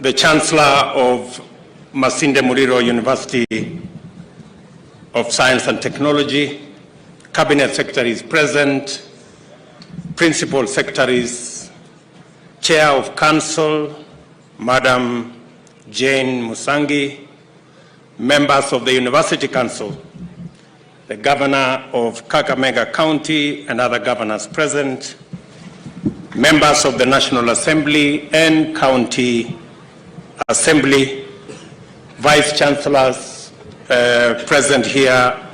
the Chancellor of Masinde Muliro University of Science and Technology, Cabinet Secretaries present, Principal Secretaries, Chair of Council, Madam Jane Musangi, members of the University Council, the Governor of Kakamega County and other governors present, members of the National Assembly and County Assembly, Vice Chancellors present here,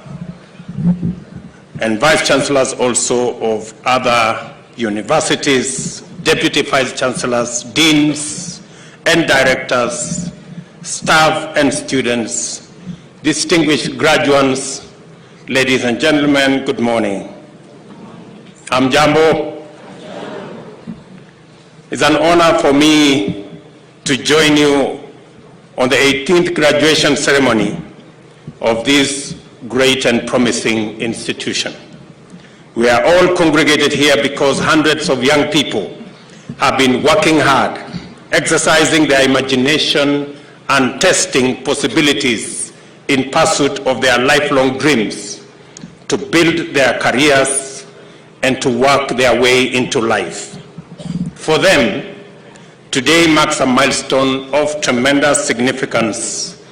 and Vice Chancellors also of other universities, Deputy Vice Chancellors, Deans and Directors, staff and students, distinguished graduates, ladies and gentlemen, good morning. I'm Jambo. It's an honor for me to join you on the 18th graduation ceremony of this great and promising institution. We are all congregated here because hundreds of young people have been working hard, exercising their imagination and testing possibilities in pursuit of their lifelong dreams to build their careers and to work their way into life. For them, today marks a milestone of tremendous significance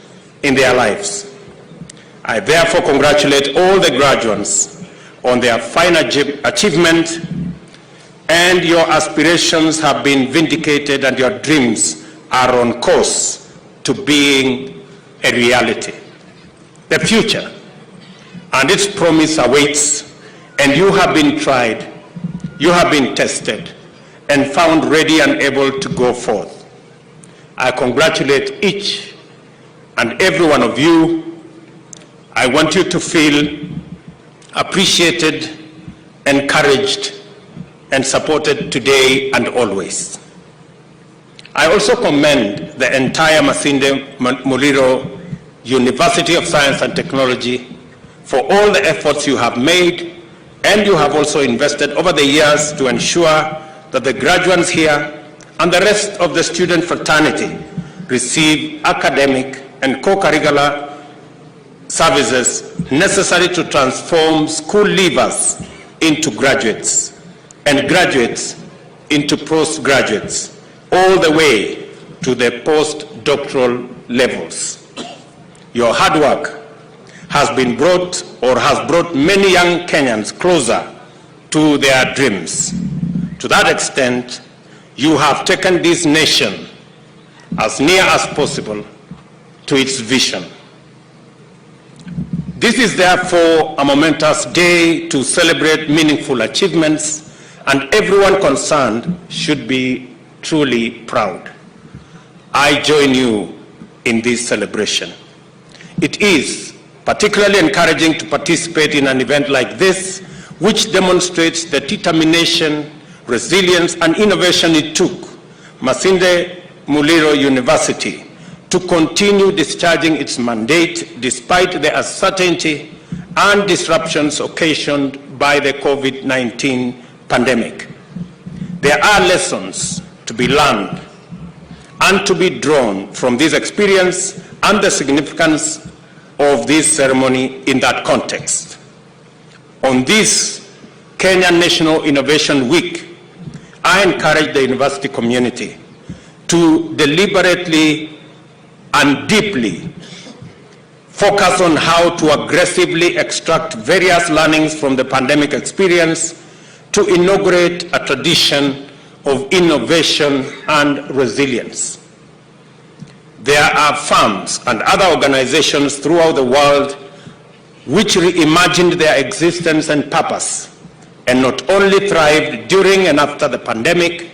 in their lives. I therefore congratulate all the graduates on their fine achievement, and your aspirations have been vindicated and your dreams are on course to being a reality. The future and its promise awaits, and you have been tried, you have been tested, and found ready and able to go forth. I congratulate each and every one of you. I want you to feel appreciated, encouraged, and supported today and always. I also commend the entire Masinde Muliro University of Science and Technology for all the efforts you have made, and you have also invested over the years to ensure that the graduates here and the rest of the student fraternity receive academic and co-curricular services necessary to transform school leavers into graduates and graduates into postgraduates, all the way to the postdoctoral levels. Your hard work has brought many young Kenyans closer to their dreams. To that extent, you have taken this nation as near as possible to its vision. This is therefore a momentous day to celebrate meaningful achievements, and everyone concerned should be truly proud. I join you in this celebration. It is particularly encouraging to participate in an event like this, which demonstrates the determination, resilience, and innovation it took Masinde Muliro University to continue discharging its mandate despite the uncertainty and disruptions occasioned by the COVID-19 pandemic. There are lessons to be learned and to be drawn from this experience and the significance of this ceremony in that context. On this Kenya National Innovation Week, I encourage the university community to deliberately and deeply focus on how to aggressively extract various learnings from the pandemic experience to inaugurate a tradition of innovation and resilience. There are firms and other organizations throughout the world which reimagined their existence and purpose, and not only thrived during and after the pandemic,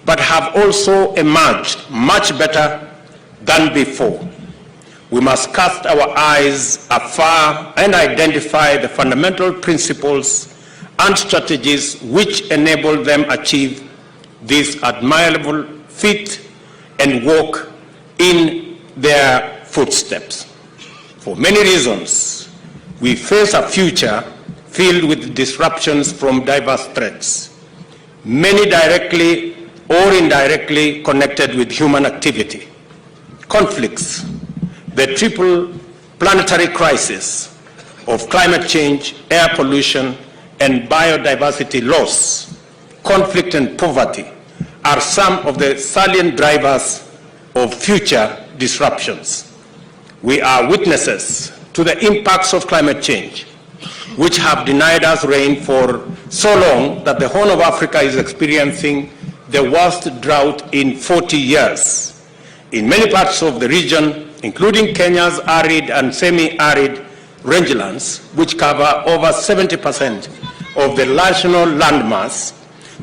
but have also emerged much better than before. We must cast our eyes afar and identify the fundamental principles and strategies which enable them achieve this admirable feat and walk in their footsteps. For many reasons, we face a future filled with disruptions from diverse threats, many directly or indirectly connected with human activity. conflicts, the triple planetary crisis of climate change, air pollution, and biodiversity loss, conflict and poverty are some of the salient drivers of future disruptions. We are witnesses to the impacts of climate change, which have denied us rain for so long that the Horn of Africa is experiencing the worst drought in 40 years. In many parts of the region, including Kenya's arid and semi-arid rangelands, which cover over 70% of the national landmass,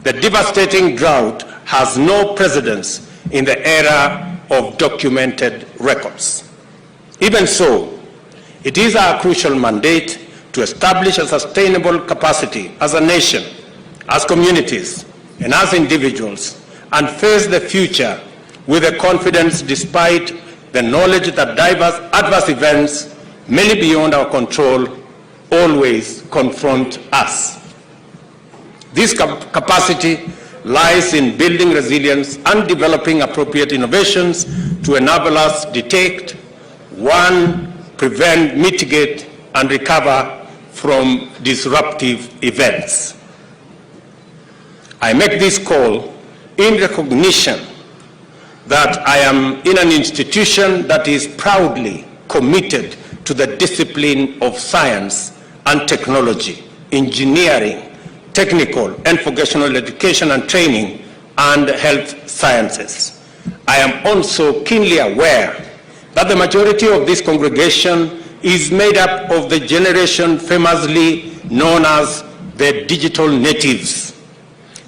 the devastating drought has no precedence in the era of documented records. Even so, it is our crucial mandate to establish a sustainable capacity as a nation, as communities, and as individuals, and face the future with a confidence despite the knowledge that diverse adverse events, many beyond our control, always confront us. This capacity lies in building resilience and developing appropriate innovations to enable us detect, warn, prevent, mitigate, and recover from disruptive events. I make this call in recognition that I am in an institution that is proudly committed to the discipline of science and technology, engineering, technical and vocational education and training, and health sciences. I am also keenly aware that the majority of this congregation is made up of the generation famously known as the digital natives.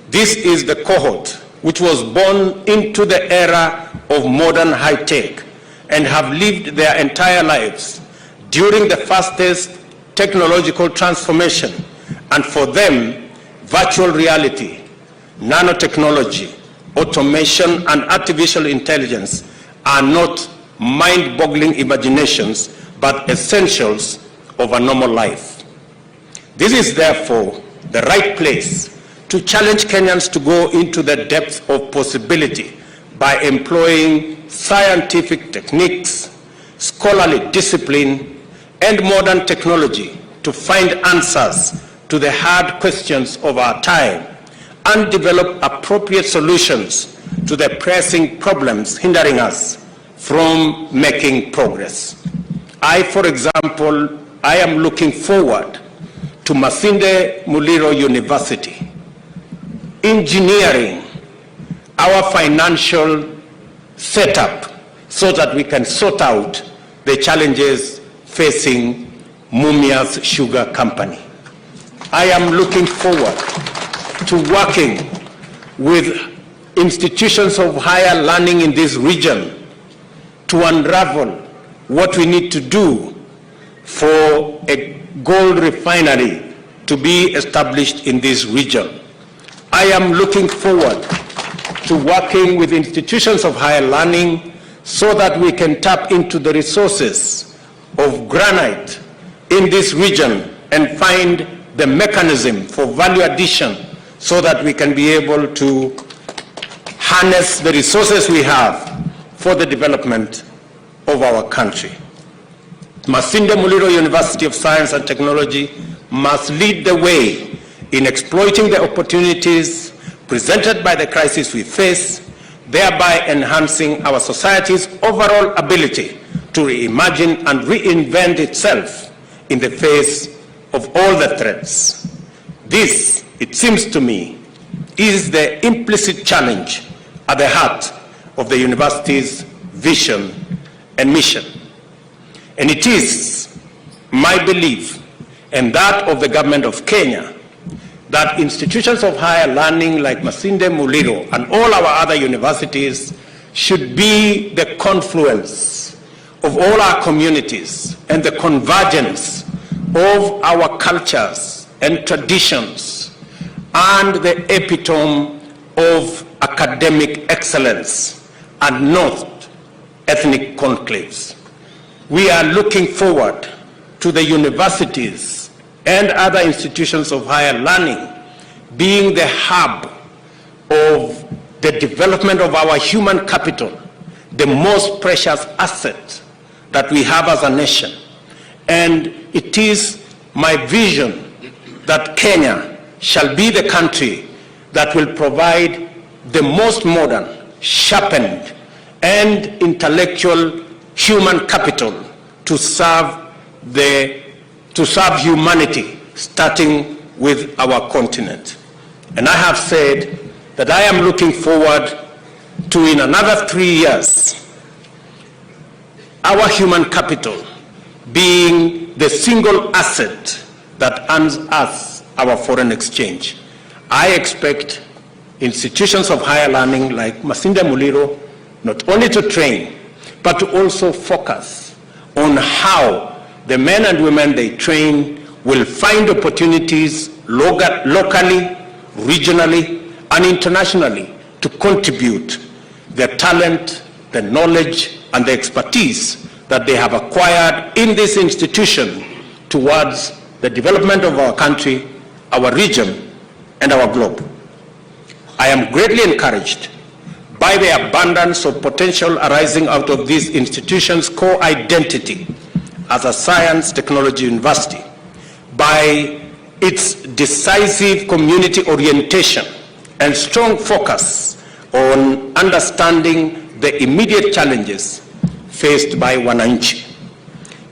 This is the cohort which was born into the era of modern high-tech and have lived their entire lives during the fastest technological transformation, and for them, virtual reality, nanotechnology, automation, and artificial intelligence are not mind-boggling imaginations, but essentials of a normal life. This is therefore the right place to challenge Kenyans to go into the depth of possibility by employing scientific techniques, scholarly discipline, and modern technology to find answers to the hard questions of our time and develop appropriate solutions to the pressing problems hindering us from making progress. For example, I am looking forward to Masinde Muliro University engineering our financial setup so that we can sort out the challenges facing Mumia's Sugar Company. I am looking forward to working with institutions of higher learning in this region to unravel what we need to do for a gold refinery to be established in this region. I am looking forward to working with institutions of higher learning so that we can tap into the resources of granite in this region and find the mechanism for value addition so that we can be able to harness the resources we have for the development of our country. Masinde Muliro University of Science and Technology must lead the way in exploiting the opportunities presented by the crisis we face, thereby enhancing our society's overall ability to reimagine and reinvent itself in the face of all the threats. This, it seems to me, is the implicit challenge at the heart of the university's vision and mission. And it is my belief, and that of the government of Kenya, that institutions of higher learning like Masinde Muliro and all our other universities should be the confluence of all our communities and the convergence of our cultures and traditions and the epitome of academic excellence and not ethnic conclaves. We are looking forward to the universities and other institutions of higher learning being the hub of the development of our human capital, the most precious asset that we have as a nation. And it is my vision that Kenya shall be the country that will provide the most modern, sharpened, and intellectual human capital to serve humanity, starting with our continent. And I have said that I am looking forward to, in another 3 years, our human capital being the single asset that earns us our foreign exchange. I expect institutions of higher learning like Masinde Muliro not only to train, but to also focus on how the men and women they train will find opportunities locally, regionally, and internationally to contribute their talent, the knowledge, and the expertise that they have acquired in this institution towards the development of our country, our region, and our globe. I am greatly encouraged by the abundance of potential arising out of this institution's core identity as a science technology university, by its decisive community orientation and strong focus on understanding the immediate challenges faced by wananchi.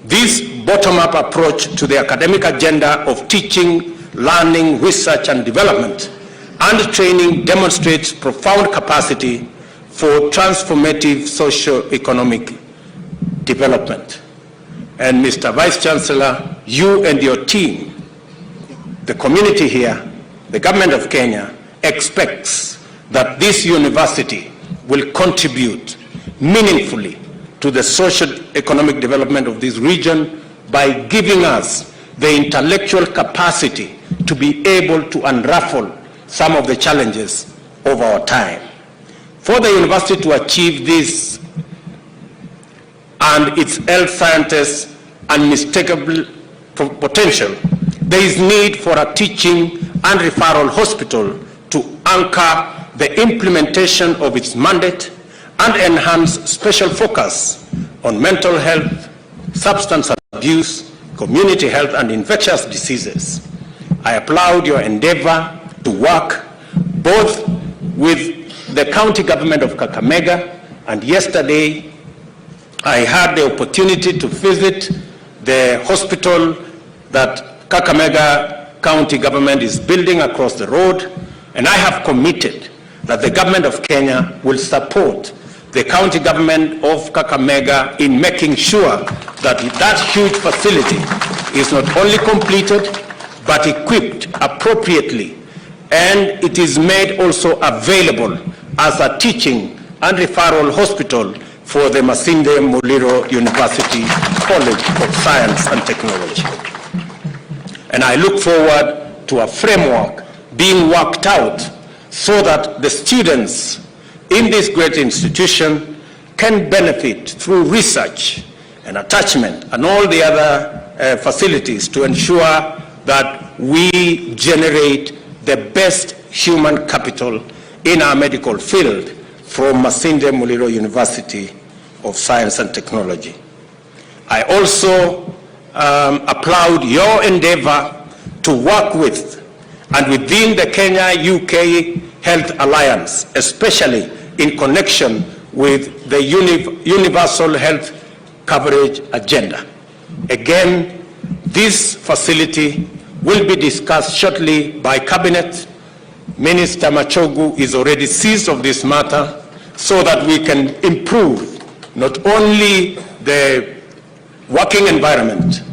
This bottom-up approach to the academic agenda of teaching, learning, research, and development and training demonstrates profound capacity for transformative socio-economic development. And Mr. Vice Chancellor, you and your team, the community here, the government of Kenya, expects that this university will contribute meaningfully to the socio-economic development of this region by giving us the intellectual capacity to be able to unravel some of the challenges of our time. For the university to achieve this and its health scientists' unmistakable potential, there is need for a teaching and referral hospital to anchor the implementation of its mandate and enhance special focus on mental health, substance abuse, community health, and infectious diseases. I applaud your endeavor to work both with the county government of Kakamega, and yesterday I had the opportunity to visit the hospital that Kakamega county government is building across the road, and I have committed that the government of Kenya will support the county government of Kakamega in making sure that that huge facility is not only completed, but equipped appropriately, and it is made also available as a teaching and referral hospital for the Masinde Muliro University College of Science and Technology. And I look forward to a framework being worked out so that the students in this great institution can benefit through research and attachment and all the other facilities to ensure that we generate the best human capital in our medical field from Masinde Muliro University of Science and Technology. I also applaud your endeavor to work with and within the Kenya-UK Health Alliance, especially in connection with the Universal Health Coverage Agenda. Again, this facility will be discussed shortly by Cabinet. Minister Machogu is already seized of this matter so that we can improve not only the working environment,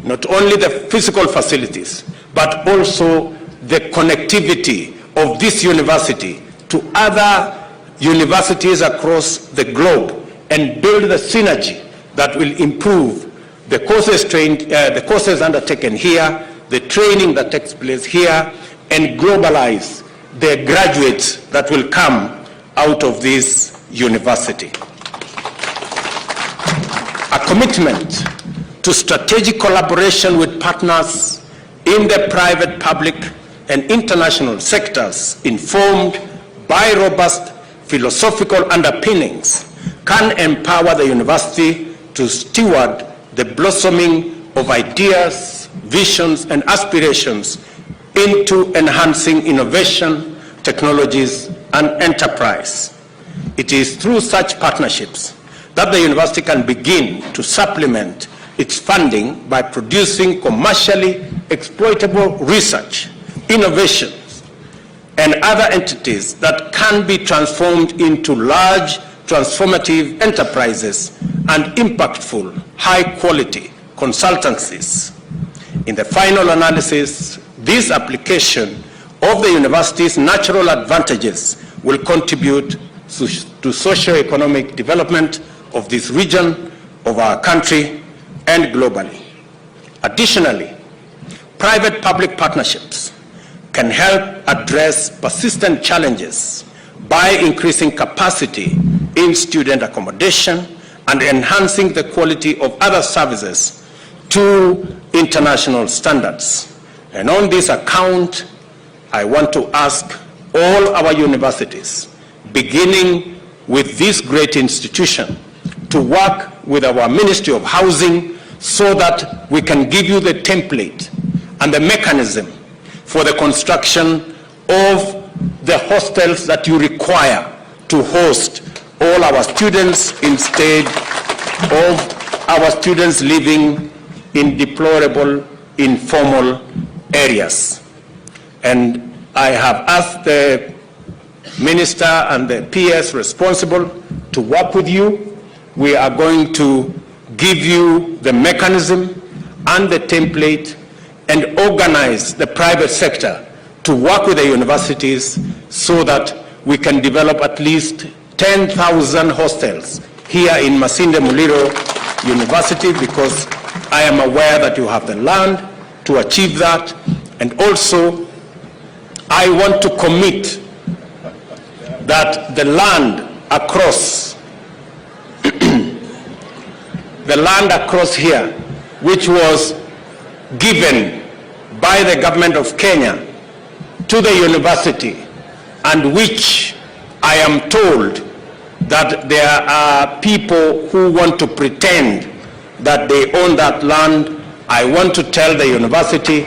not only the physical facilities, but also the connectivity of this university to other universities across the globe and build the synergy that will improve the courses undertaken here, the training that takes place here, and globalize the graduates that will come out of this university. A commitment to strategic collaboration with partners in the private, public, and international sectors, informed by robust philosophical underpinnings can empower the university to steward the blossoming of ideas, visions, and aspirations into enhancing innovation, technologies, and enterprise. It is through such partnerships that the university can begin to supplement its funding by producing commercially exploitable research, innovations, and other entities that can be transformed into large, transformative enterprises and impactful, high-quality consultancies. In the final analysis, this application of the university's natural advantages will contribute to socio-economic development of this region, of our country, and globally. Additionally, private-public partnerships can help address persistent challenges by increasing capacity in student accommodation and enhancing the quality of other services to international standards. And on this account, I want to ask all our universities, beginning with this great institution, to work with our Ministry of Housing so that we can give you the template and the mechanism for the construction of the hostels that you require to host all our students instead of our students living in deplorable, informal areas. And I have asked the Minister and the PS responsible to work with you. We are going to give you the mechanism and the template and organize the private sector to work with the universities so that we can develop at least 10,000 hostels here in Masinde Muliro University, because I am aware that you have the land to achieve that. And also, I want to commit that the land across the land across here, which was given by the government of Kenya to the university, and which I am told that there are people who want to pretend that they own that land. I want to tell the university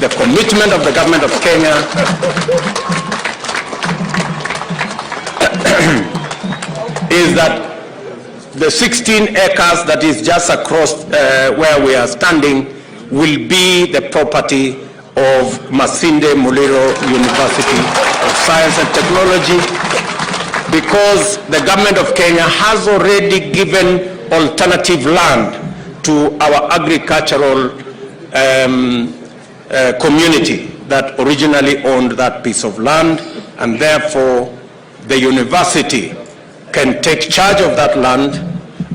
the commitment of the government of Kenya is that the 16 acres that is just across where we are standing will be the property of Masinde Muliro University of Science and Technology, because the government of Kenya has already given alternative land to our agricultural community that originally owned that piece of land, and therefore the university can take charge of that land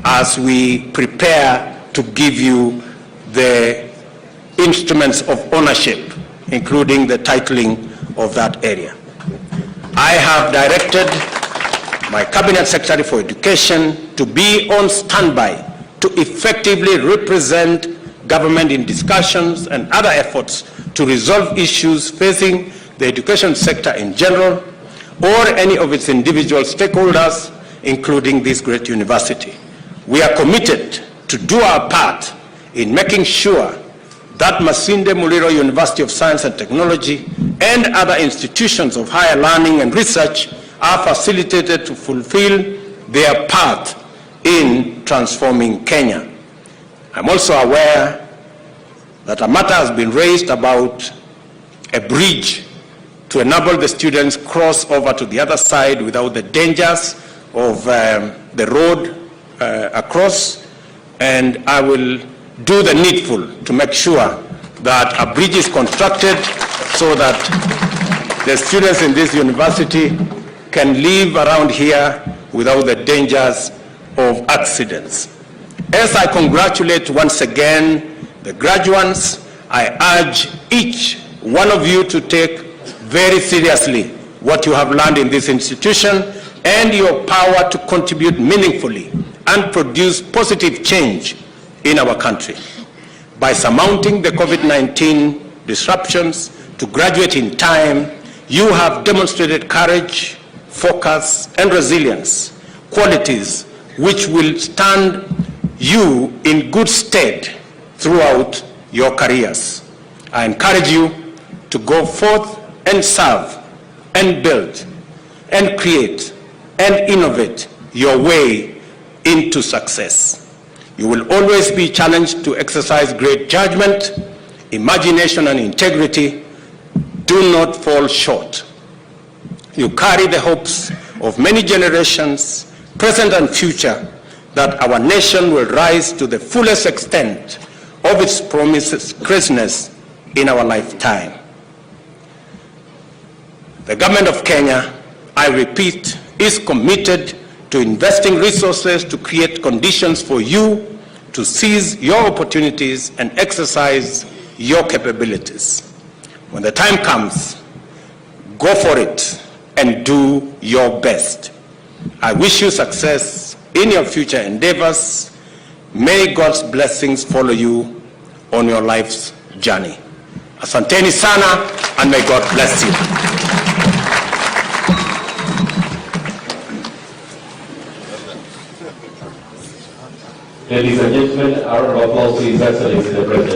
as we prepare to give you the instruments of ownership, including the titling of that area. I have directed my Cabinet Secretary for Education to be on standby to effectively represent government in discussions and other efforts to resolve issues facing the education sector in general or any of its individual stakeholders, including this great university. We are committed to do our part in making sure that Masinde Muliro University of Science and Technology and other institutions of higher learning and research are facilitated to fulfill their part in transforming Kenya. I'm also aware that a matter has been raised about a bridge to enable the students cross over to the other side without the dangers of the road across, and I will do the needful to make sure that a bridge is constructed so that the students in this university can live around here without the dangers of accidents. As I congratulate once again the graduates, I urge each one of you to take very seriously what you have learned in this institution and your power to contribute meaningfully and produce positive change in our country. By surmounting the COVID-19 disruptions to graduate in time, you have demonstrated courage, focus, and resilience, qualities which will stand you in good stead throughout your careers. I encourage you to go forth and serve and build and create and innovate your way into success. You will always be challenged to exercise great judgment, imagination, and integrity. Do not fall short. You carry the hopes of many generations, present and future, that our nation will rise to the fullest extent of its promised greatness in our lifetime. The government of Kenya, I repeat, is committed to investing resources to create conditions for you to seize your opportunities and exercise your capabilities. When the time comes, go for it and do your best. I wish you success in your future endeavors. May God's blessings follow you on your life's journey. Asanteni sana, and may God bless you. Ladies and gentlemen, a round of applause to His Excellency the President.